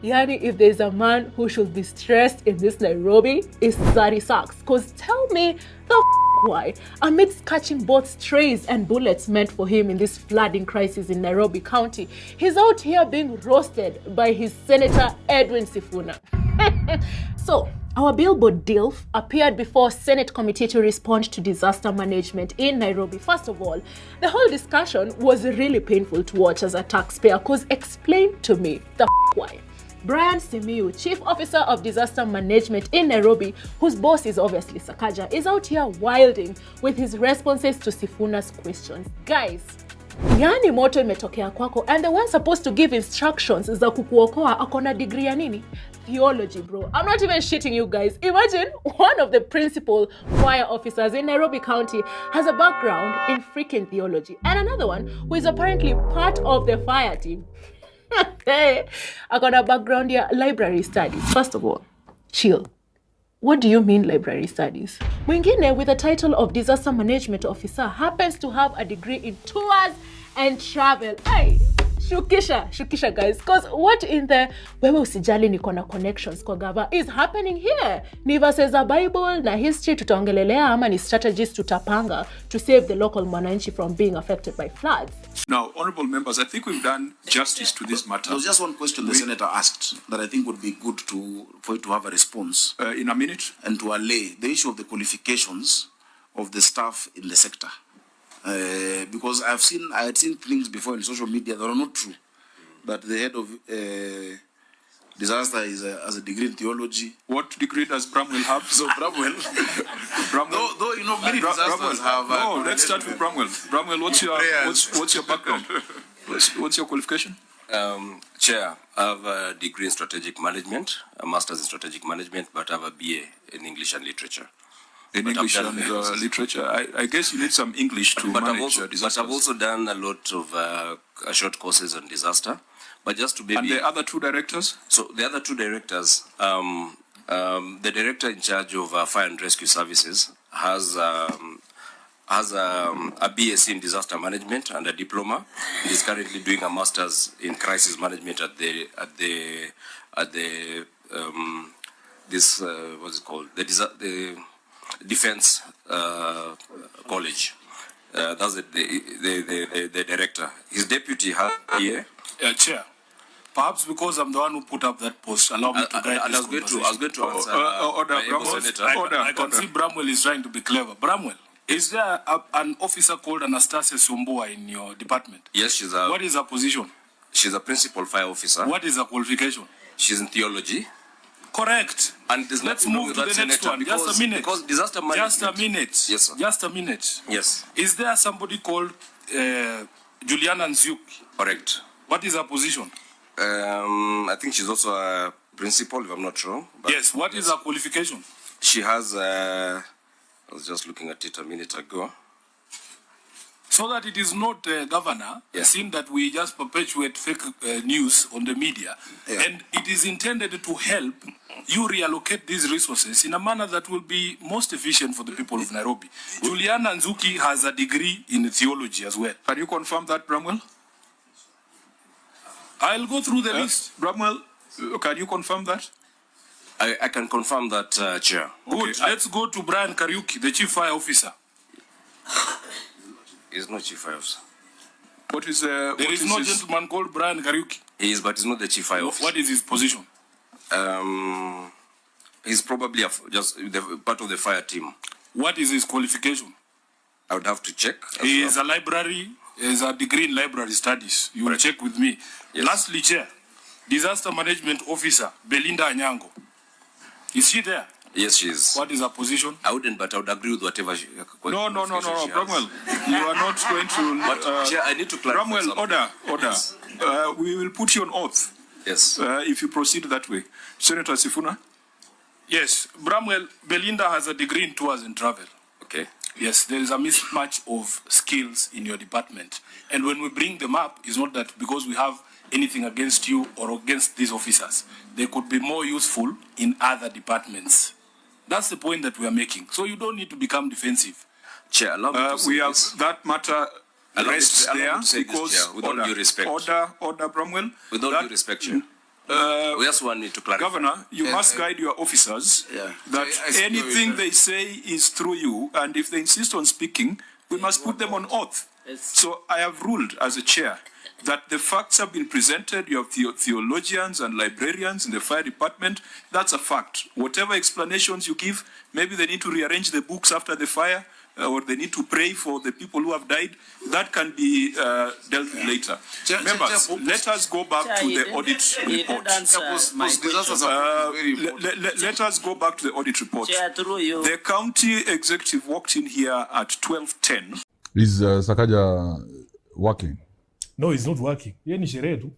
Yani, if there's a man who should be stressed in this Nairobi, it's Zari Sachs. Cause tell me why, amidst catching both strays and bullets meant for him in this flooding crisis in Nairobi County, he's out here being roasted by his Senator Edwin Sifuna. So, our billboard DILF appeared before Senate committee to respond to disaster management in Nairobi. First of all, the whole discussion was really painful to watch as a taxpayer, cause explain to me why. Brian Simiyu, Chief Officer of Disaster Management in Nairobi, whose boss is obviously Sakaja, is out here wilding with his responses to Sifuna's questions. Guys, yani moto imetokea kwako, and the one supposed to give instructions za kukuokoa akona degree ya nini? Theology, bro. I'm not even shitting you guys. Imagine one of the principal fire officers in Nairobi County has a background in freaking theology, and another one who is apparently part of the fire team. I got a background here, library studies. First of all, chill. What do you mean library studies? Mwingine with the title of disaster management officer happens to have a degree in tours and travel. Hey, shukisha guys, because what in the wewe usijali niko na connections kwa gava is happening here? Ni verses za Bible na history tutaongelelea ama ni strategies tutapanga to save the local mwananchi from being affected by floods? Now, honorable members, I think we've done justice to this matter. There was just one question the senator asked that I think would be good for you to have a response. In a minute. And to allay the issue of the qualifications of the staff in the sector. Because I had seen things before in social media that are not true. That the head of disaster has a degree in theology. What degree does Bramwell have? So Bramwell, though you know many disasters have. No, let's start with Bramwell. Bramwell, what's your background? What's your qualification? Chair, I have a degree in strategic management, a master's in strategic management, but I have a BA in English and literature. In English and literature, I guess you need some English to manage disasters. But I've also done a lot of short courses on disaster. But just to be. And the other two directors? So the other two directors, the director in charge of fire and rescue services has a BSc in disaster management and a diploma. He is currently doing a master's in crisis management at the what's it called? The Defense College. That's the director. His deputy has here. Chair. Perhaps because I'm the one who put up that post, allow me to guide this conversation. I was going to answer. I can see Bramwell is trying to be clever. Bramwell, is there an officer called Anastasia Sumbua in your department? Yes, she's a. What is her position? She's a principal fire officer. What is her qualification? She's in theology. Correct. And let's move to the next one. Just a minute. Because disaster management. Just a minute. Yes, sir. Just a minute. Yes. Is there somebody called Juliana Nzuki? Correct. What is her position? I think she's also a principal, if I'm not wrong. Yes. What is her qualification? She has. I was just looking at it a minute ago. So that it is not, Governor, seen that we just perpetuate fake news on the media. Yeah. And it is intended to help you reallocate these resources in a manner that will be most efficient for the people of Nairobi. Juliana Nzuki has a degree in theology as well. Can you confirm that, Bramwell? I'll go through the list. Bramwell, can you confirm that? I can confirm that, Chair. Good. Okay. Let's go to Brian Kariuki, the Chief Fire Officer. He's not Chief Fire Officer. What is there is no gentleman called Brian Kariuki. He is, but he's not the Chief Fire Officer. What is his position? He's probably just part of the fire team. What is his qualification? I would have to check. He is a library. He has a degree in library studies. You will check with me. Yes. Lastly, Chair, Disaster Management Officer Belinda Anyango. Is she there? Yes, she is. What is her position? I wouldn't, but I would agree with whatever she... No, Bramwell. You are not going to... But, Chair, I need to clarify Bramwell, something. order. Yes. We will put you on oath. Yes. If you proceed that way. Senator Sifuna? Yes. Bramwell, Belinda has a degree in tours and travel. Okay. Yes, there is a mismatch of skills in your department. And when we bring them up, it's not that because we have anything against you or against these officers. They could be more useful in other departments. That's the point that we are making. So you don't need to become defensive. Chair, allow me to say we have this. that matter rests there because with all due respect. Order, Bramwell. With all due respect, Chair. We just want to clarify. Governor, you must guide your officers that anything they say is through you, and if they insist on speaking, we must put them on oath. So I have ruled as a chair that the facts have been presented. You have theologians and librarians in the fire department. That's a fact. Whatever explanations you give, maybe they need to rearrange the books after the fire, or they need to pray for the people who have died. That can be dealt with later. Members, let us go back to the audit report. Let us go back to the audit report. The county executive walked in here at 12:10. Is Sakaja working? No, he's not working. Yeye ni sherehe tu.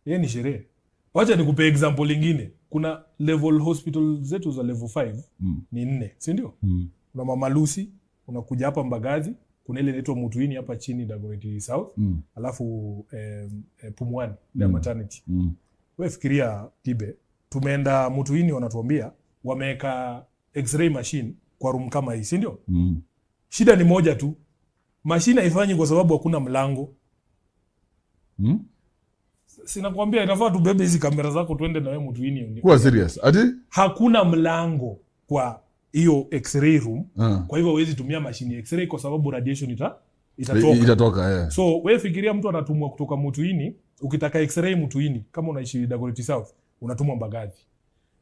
Yeye ni sherehe. Wacha nikupe example lingine. Kuna level hospital zetu za level 5 ni 4, si ndio? Kuna Mama Lucy, unakuja hapa Mbagazi, kuna ile inaitwa Mutuini hapa chini Dagoretti South, alafu Pumwani na maternity. Wewe fikiria Tibe, tumeenda Mutuini wanatuambia wameweka x-ray machine kwa room kama hii, si ndio? Shida ni moja tu. Mashine haifanyi kwa sababu hakuna mlango. Sinakwambia inafaa tubebe hizi kamera zako twende na wewe Mutuini. Kuwa serious. Ati hakuna mlango kwa hiyo x-ray room. Kwa hivyo huwezi tumia mashine x-ray kwa sababu radiation itatoka. So wewe fikiria mtu anatumwa kutoka Mutuini, ukitaka x-ray Mutuini kama unaishi Dagoretti South, unatumwa Mbagazi.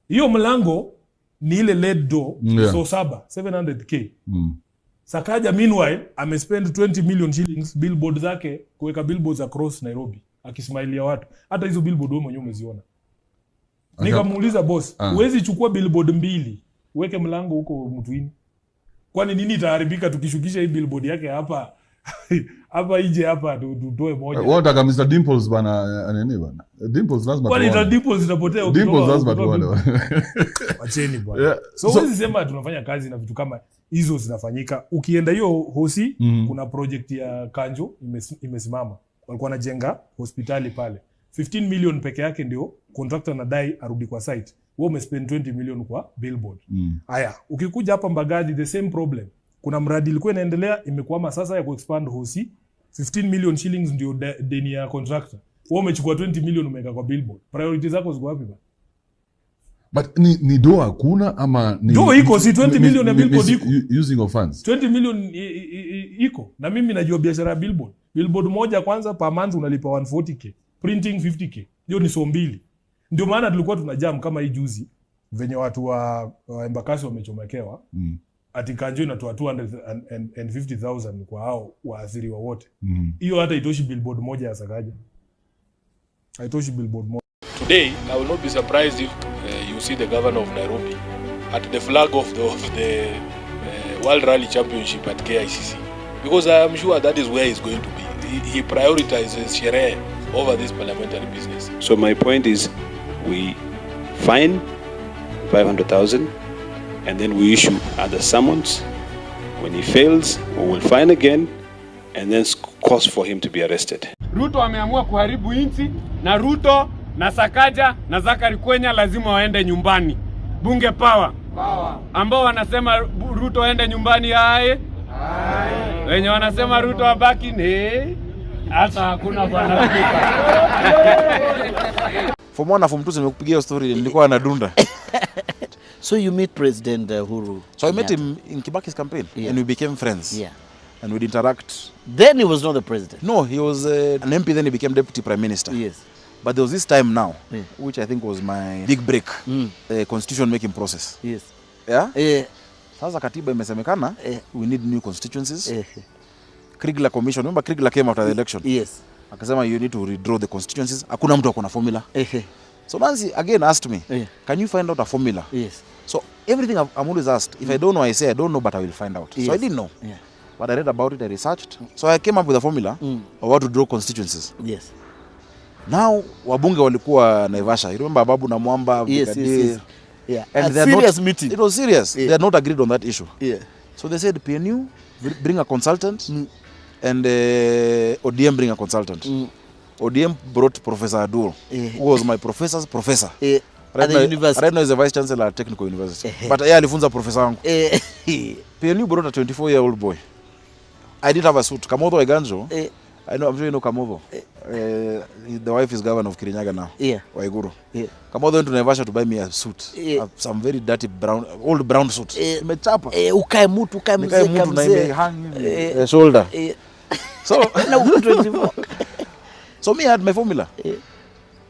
Hiyo mlango ni ile lead door, so 700k. Sakaja meanwhile amespend 20 million shillings billboard zake kuweka billboards across Nairobi akismailia watu. Hata hizo billboard wewe mwenyewe umeziona. Nikamuuliza boss, huwezi chukua billboard 2 uweke mlango huko Mutuini? Kwani nini itaharibika tukishukisha hii billboard yake hapa hapa nje hapa tutoe moja? What aka Mr Dimples bana nini bana? Dimples lazima tuone. Kwani Dimples zitapotea ukitoka? Dimples lazima tuone. Wacheni bwana. So huwezi sema tunafanya kazi na vitu kama hizo zinafanyika. Ukienda hiyo hosi, kuna project ya Kanjo imesimama. Walikuwa wanajenga hospitali pale. 15 million peke yake ndio contractor anadai arudi kwa site. Wewe umespend 20 million kwa billboard. Haya, ukikuja hapa Mbagazi the same problem. Kuna mradi ilikuwa inaendelea imekwama sasa ya kuexpand hosi. 15 million shillings ndio deni ya contractor. Wewe umechukua 20 million umeweka kwa billboard. Priorities zako ziko wapi bana? But ni doa hakuna ama ni doa iko si 20 million ya billboard iko using of funds 20 million iko na mimi najua biashara ya billboard moja kwanza per month unalipa 140k printing 50k hiyo ni so mbili. Ndio maana tulikuwa tunajam kama hii juzi venye watu wa Embakasi wamechomekewa ati Kanjo inatoa 250,000 kwa hao waathiriwa wote. Hiyo hata itoshi billboard moja ya Sakaja, haitoshi billboard moja. Today I will not be surprised if you see the governor of Nairobi at the flag of the World Rally Championship at KICC, because I am sure that is where he's going to be. He prioritizes sherehe over this parliamentary business. So my point is, we fine 500,000 and then we issue other summons. When he fails, we will fine again and then cause for him to be arrested. Ruto ameamua kuharibu nchi, na Ruto na Sakaja na Zakari Kwenya lazima waende nyumbani. Bunge power. Ambao wanasema Ruto aende nyumbani hae. Wenye wanasema Ruto abaki ne. Hata hakuna bwana. For mwana form 2 nimekupigia story nilikuwa na dunda. So you meet President Uhuru? So I met him in Kibaki's campaign and we became friends. Yeah. And we'd interact. Then he was not the president. No, he was an MP, then he became deputy prime minister. Yes. But there was this time now, which I think was my big break, the constitution making process. Yes. Yeah? Sasa katiba imesemekana, we need new constituencies. Krigler commission, remember Krigler came after the election? Yes. Akasema you need to redraw the constituencies. Hakuna mtu akona formula. So Nancy again asked me, can you find out a formula? Yes. So everything I'm always asked, if I don't know, I say I don't know, but I will find out. Yes. So I didn't know. Yeah. But I read about it, I researched. So I came up with a formula of how to draw constituencies. Yes. Now wabunge walikuwa Naivasha. You remember Babu na Mwamba? Yes. Yeah. And a serious meeting. It was serious. They had not agreed on that issue. Yeah. So they said PNU bring a consultant and ODM bring a consultant. ODM brought Professor Adul, who was my professor's professor. Right now he's a vice chancellor at Technical University. But alifunza professor wangu. PNU brought a 24-year-old boy. I didn't have a suit. Kamoto Eganjo I know, I'm sure you know Kamovo. The wife is governor of Kirinyaga now. Yeah. Waiguru. Yeah. Kamovo went to Naivasha to buy me a suit. Yeah. Some very dirty old brown suit. Imechapa. Ukae mtu na ime shoulder. So, so me, I had my formula.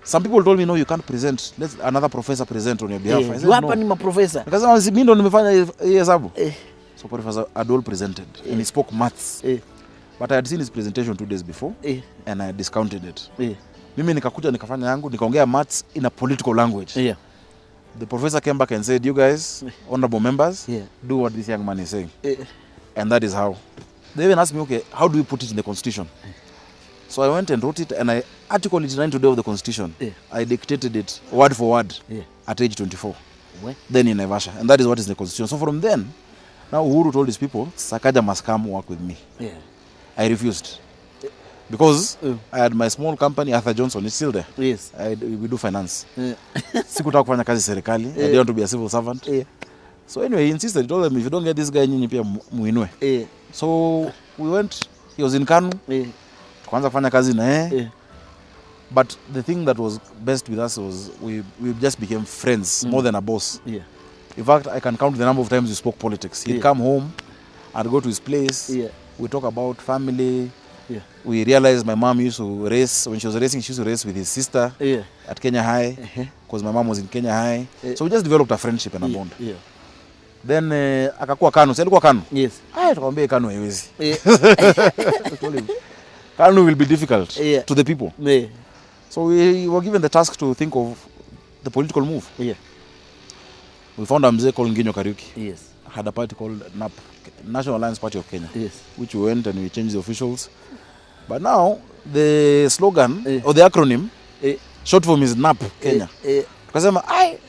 Some people told me, no, you can't present. Let another professor present on your behalf. I said, you happen no. Professor. Because mimi ndo nimefanya hesabu. So Professor Adol presented and he spoke maths. But I had seen his presentation 2 days before and I discounted it. Mimi nikakuja nikafanya yangu, nikaongea maths in a political language. The professor came back and said, you guys, honorable members, do what this young man is saying. And that is how. They even asked me, okay, how do we put it in the constitution? So I went and wrote it, and I articled it 9 today of the constitution. I dictated it word for word at age 24. Then in Naivasha. And that is what is in the constitution. So from then, now Uhuru told his people, Sakaja must come work with me. I refused. Because I had my small company, Arthur Johnson, it's still there. Yes. We do finance. Sikutaka kufanya kazi serikali. I didn't want to be a civil servant. So anyway, he insisted. He told them, if you don't get this guy, nyinyi pia muinue. So we went, he was in Kanu. Tukaanza kufanya kazi na yeye. But the thing that was best with us was we just became friends more than a boss. In fact, I can count the number of times we spoke politics. He'd come home, I'd go to his place. We talk about family. We realized my mom used to race. When she was racing, she used to race with his sister at Kenya High, because my mom was in Kenya High. So we just developed a friendship and a bond. Then akakuwa Kanu. Si alikuwa Kanu? Yes. Tukamwambia Kanu haiwezi. Kanu will be difficult to the people. So we were given the task to think of the political move. We found a mzee called Nginyo Kariuki. Had a party called NAP, National Alliance Party of Kenya, which we went and we changed the officials. But now the slogan or the acronym, short form is NAP Kenya. Tukasema,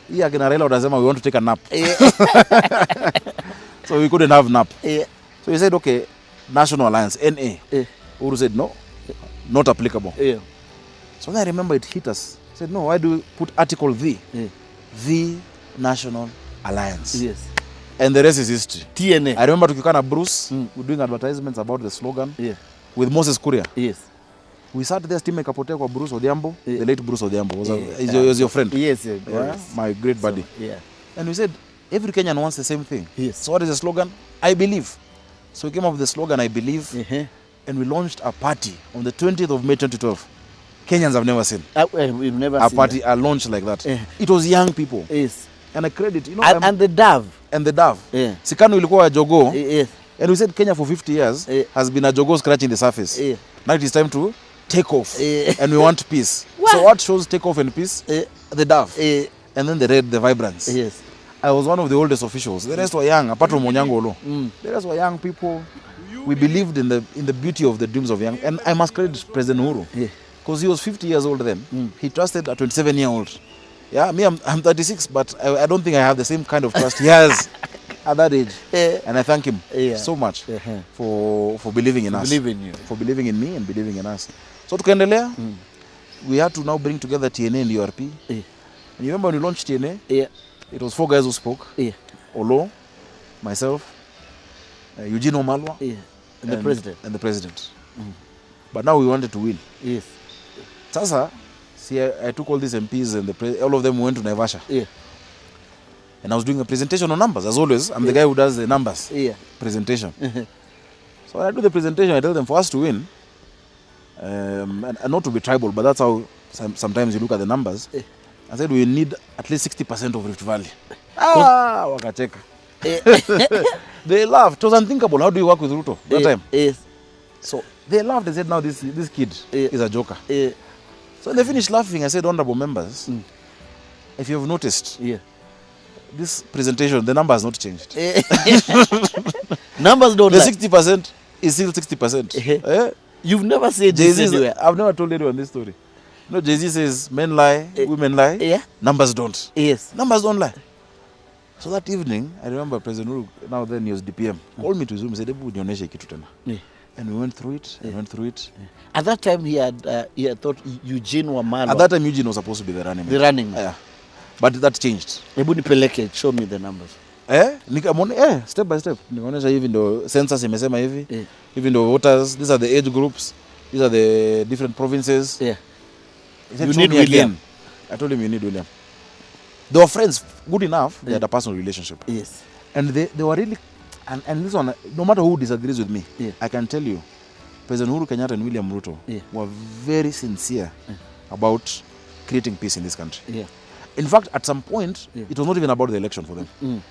hii akina Raila wanasema we want to take a nap. So we couldn't have NAP. So we said, okay, National Alliance, NA. Uhuru said, no, not applicable. So then I remember it hit us. I said, no, why do we put article V? The National Alliance. And the rest is history. TNA. I remember tukikana Bruce, we're doing advertisements about the slogan with Moses Kuria. We sat there, steam ikapotea kwa Bruce Odhiambo. The late Bruce Odhiambo was your friend. My great buddy. So, and we said, every Kenyan wants the same thing. So what is the slogan? I believe. So we came up with the slogan, I believe. And we launched a party on the 20th of May 2012. Kenyans have never seen. We've never a seen party, a launch like that. It was young people. And I credit, you know. And the Dove. And the Dove. Sikanu ilikuwa jogo. And we said Kenya for 50 years has been a jogo scratching the surface. Now it is time to take off. And we want peace. So what shows take off and peace? The Dove. And then the red, the vibrance. I was one of the oldest officials. The rest were young, apart from Onyangolo. The rest were young people. We believed in the beauty of the dreams of young. And I must credit President Uhuru. Because he was 50 years old then. He trusted a 27-year-old. Me, I'm 36, but I don't think I have the same kind of trust he has at that age. And I thank him so much for believing in us. For believing in me and believing in us. So tukaendelea, we had to now bring together TNA and URP. And you remember when we launched TNA? It was 4 guys who spoke. Olo, myself, Eugene Omalwa, and the president. But now we wanted to win. Sasa, see, I took all these MPs and all of them went to Naivasha. And I was doing a presentation on numbers. As always, I'm the guy who does the numbers presentation. So when I do the presentation, I tell them for us to win, and not to be tribal, but that's how sometimes you look at the numbers. I said we need at least 60% of Rift Valley. Wakacheka. They laughed. It was unthinkable. How do you work with Ruto that time? So they laughed. They said, now this kid is a joker. So they finished laughing. I said, honorable members, if you have noticed, this presentation, the number has not changed. Numbers don't The 60% is still 60%. You've never said this anywhere. I've never told anyone this story. You know, Jay-Z says, men lie, women lie. Numbers don't. Numbers don't lie. So that evening, I remember President Uhuru, now then he was DPM, called me to his room and said, Ebu nionyeshe kitu tena. And we went through it, At that time, he had thought Eugene Wamalwa. At that time, Eugene was supposed to be the running mate. The running mate. But that changed. Ebu nipeleke, show me the numbers. Step by step. Nionyesha hivi ndo census imesema hivi. Hivi ndo voters, these are the age groups. These are the different provinces. Yeah. He said, You show need me William. again. I told him, you need William. They were friends, good enough. They had a personal relationship. Yes. And they were really, and this one, no matter who disagrees with me, I can tell you, President Uhuru Kenyatta and William Ruto were very sincere about creating peace in this country. Yeah. In fact, at some point, it was not even about the election for them. It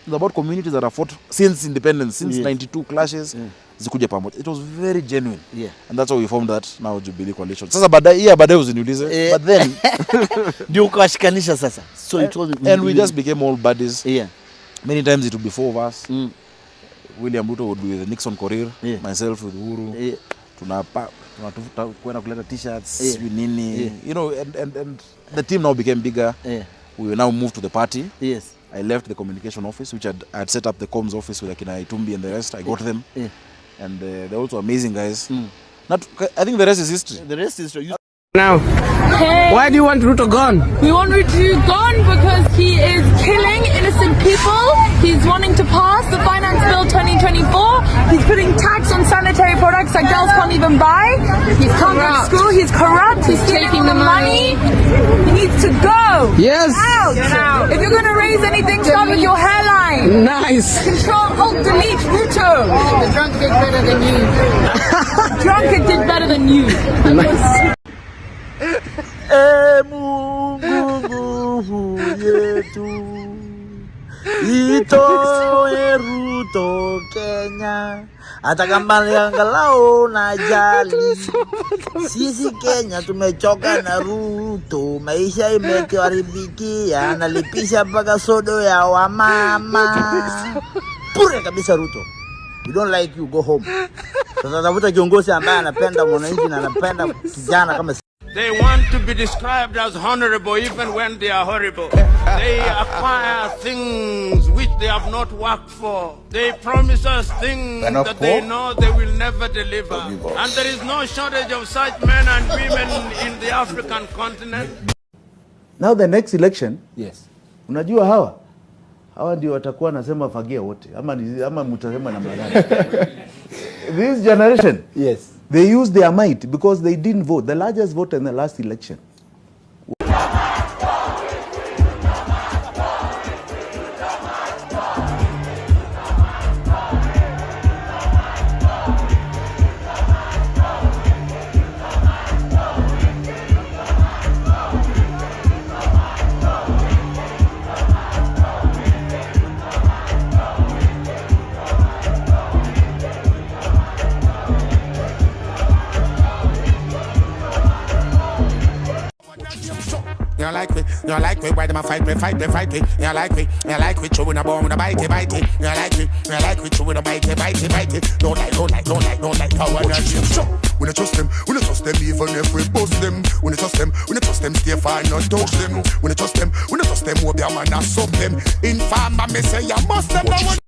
was about communities that have fought since independence, since 92 clashes. It was very genuine. Yeah. And that's how we formed that now Jubilee coalition. Sasa baadaye usiniulize. But then ndio ukashikanisha sasa. So it was, and we just became all buddies. Yeah. Many times it would be 4 of us. William Ruto would be with Nixon Korir, myself with Uhuru. Tunatafuta kwenda kuleta t-shirts, nini. You know, and the team now became bigger. We will now move to the party. Yes. I left the communication office, which I had set up the comms office with Akina Itumbi and the rest. I got them. And they're also amazing guys. I think the rest is history. The rest is history. Now, why do you want Ruto gone? We want Ruto gone because he is killing innocent people. He's wanting to pass the Finance Bill 2024. He's putting tax on sanitary products that girls can't even buy. He's can't go to school. He's corrupt. He's taking the money. He needs to go. Yes. Get out. If you're going to raise anything, start with your hairline. Nice. Control, Alt, Delete, Ruto. The drunk did better than you. Drunkard did better than you. Mungu yetu itoe Ruto Kenya, hata kama angalau na jali. Sisi Kenya tumechoka na Ruto, maisha imetuharibikia, analipisha mpaka sodo ya wamama. Pure kabisa Ruto. We don't like you, go home. Sasa tafuta kiongozi ambaye anapenda mwananchi na anapenda kijana kama. They want to be described as honorable even when they are horrible. They acquire things which they have not worked for. They promise us things that they know they will never deliver. And there is no shortage of such men and women in the African continent. Now the next election, unajua hawa ndio watakuwa nasema fagia wote ama mtasema namna gani? This generation, they used their might because they didn't vote. The largest vote in the last election. You like me, why them a fight me. You like me, chewing a bone with a bite. You like me, chewing a bite. Don't like how I show. We don't trust them, even if we bust them. We don't trust them, stay fine, not touch them. We don't trust them, hope their man not sub them. Informer, me say you must them.